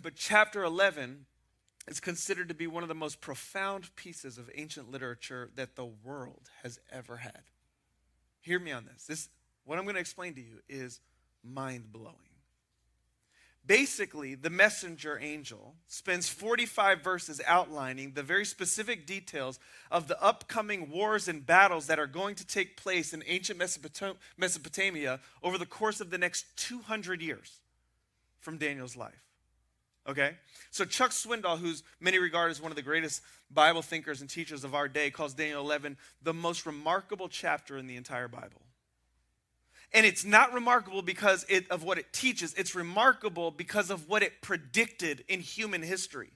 But chapter 11 is considered to be one of the most profound pieces of ancient literature that the world has ever had. Hear me on this. What I'm going to explain to you is mind-blowing. Basically, the messenger angel spends 45 verses outlining the very specific details of the upcoming wars and battles that are going to take place in ancient Mesopotamia over the course of the next 200 years from Daniel's life. Okay? So Chuck Swindoll, who's many regard as one of the greatest Bible thinkers and teachers of our day, calls Daniel 11 the most remarkable chapter in the entire Bible. And it's not remarkable because of what it teaches. It's remarkable because of what it predicted in human history.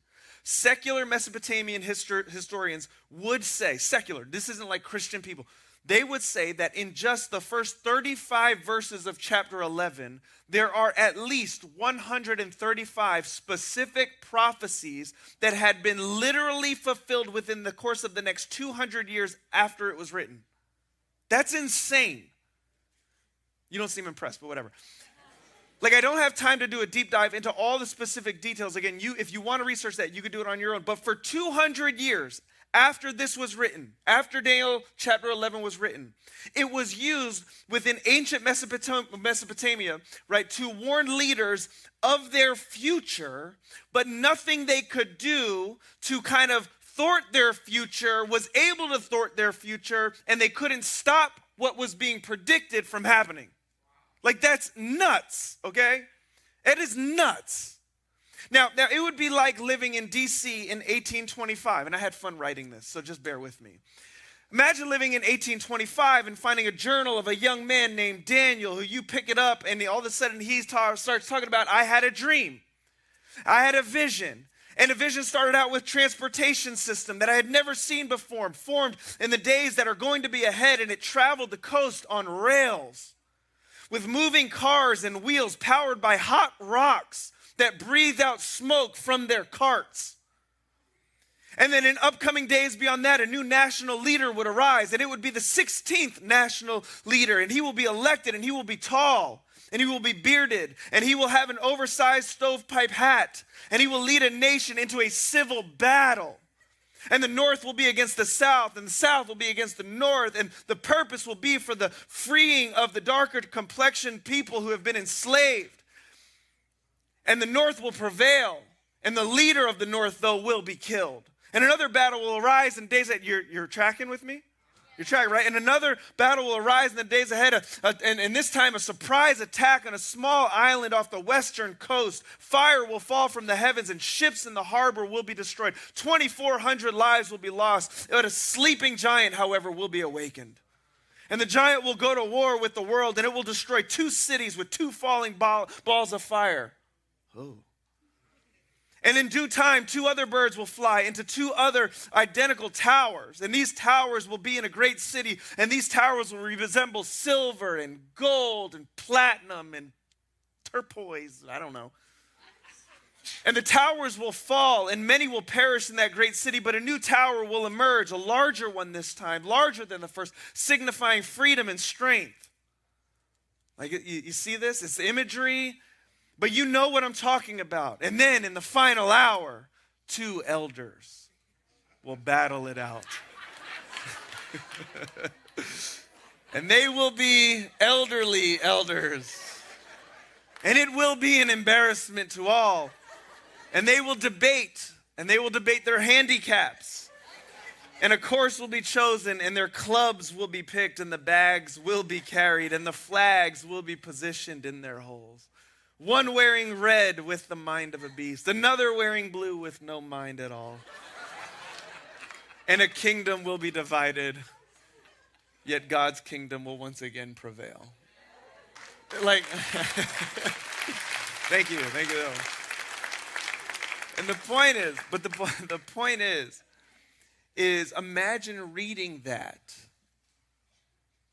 Secular Mesopotamian historians would say, secular, this isn't like Christian people. They would say that in just the first 35 verses of chapter 11, there are at least 135 specific prophecies that had been literally fulfilled within the course of the next 200 years after it was written. That's insane. You don't seem impressed, but whatever. Like, I don't have time to do a deep dive into all the specific details. Again, if you want to research that, you could do it on your own. But for 200 years after this was written, after Daniel chapter 11 was written, it was used within ancient Mesopotamia, right, to warn leaders of their future, but nothing they could do to kind of thwart their future was able to thwart their future, and they couldn't stop what was being predicted from happening. Like, that's nuts, okay? It is nuts. Now, it would be like living in D.C. in 1825, and I had fun writing this, so just bear with me. Imagine living in 1825 and finding a journal of a young man named Daniel, who you pick it up, and all of a sudden he starts talking about, I had a dream. I had a vision. And the vision started out with transportation system that I had never seen before, formed in the days that are going to be ahead, and it traveled the coast on rails with moving cars and wheels powered by hot rocks that breathed out smoke from their carts. And then in upcoming days beyond that, a new national leader would arise, and it would be the 16th national leader, and he will be elected, and he will be tall, and he will be bearded, and he will have an oversized stovepipe hat, and he will lead a nation into a civil battle. And the north will be against the south, and the south will be against the north, and the purpose will be for the freeing of the darker complexioned people who have been enslaved. And the north will prevail, and the leader of the north, though, will be killed. And another battle will arise in days that you're tracking with me? You're tracking, right? And another battle will arise in the days ahead, and this time a surprise attack on a small island off the western coast. Fire will fall from the heavens, and ships in the harbor will be destroyed. 2,400 lives will be lost. But a sleeping giant, however, will be awakened. And the giant will go to war with the world, and it will destroy 2 cities with 2 falling balls of fire. Oh. And in due time, 2 other birds will fly into 2 other identical towers. And these towers will be in a great city. And these towers will resemble silver and gold and platinum and turquoise. I don't know. And the towers will fall, and many will perish in that great city. But a new tower will emerge, a larger one this time, larger than the first, signifying freedom and strength. Like, you see this? It's imagery. But you know what I'm talking about. And then in the final hour, 2 elders will battle it out. And they will be elderly elders. And it will be an embarrassment to all. And they will debate. And they will debate their handicaps. And a course will be chosen. And their clubs will be picked. And the bags will be carried. And the flags will be positioned in their holes. One wearing red with the mind of a beast, another wearing blue with no mind at all. And a kingdom will be divided, yet God's kingdom will once again prevail. Like, thank you. And the point is imagine reading that.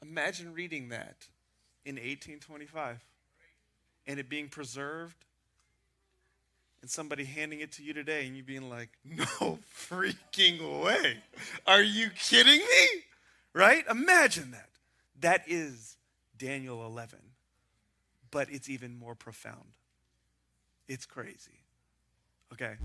Imagine reading that in 1825. And it being preserved, and somebody handing it to you today, and you being like, no freaking way. Are you kidding me? Right? Imagine that. That is Daniel 11, but it's even more profound. It's crazy. Okay.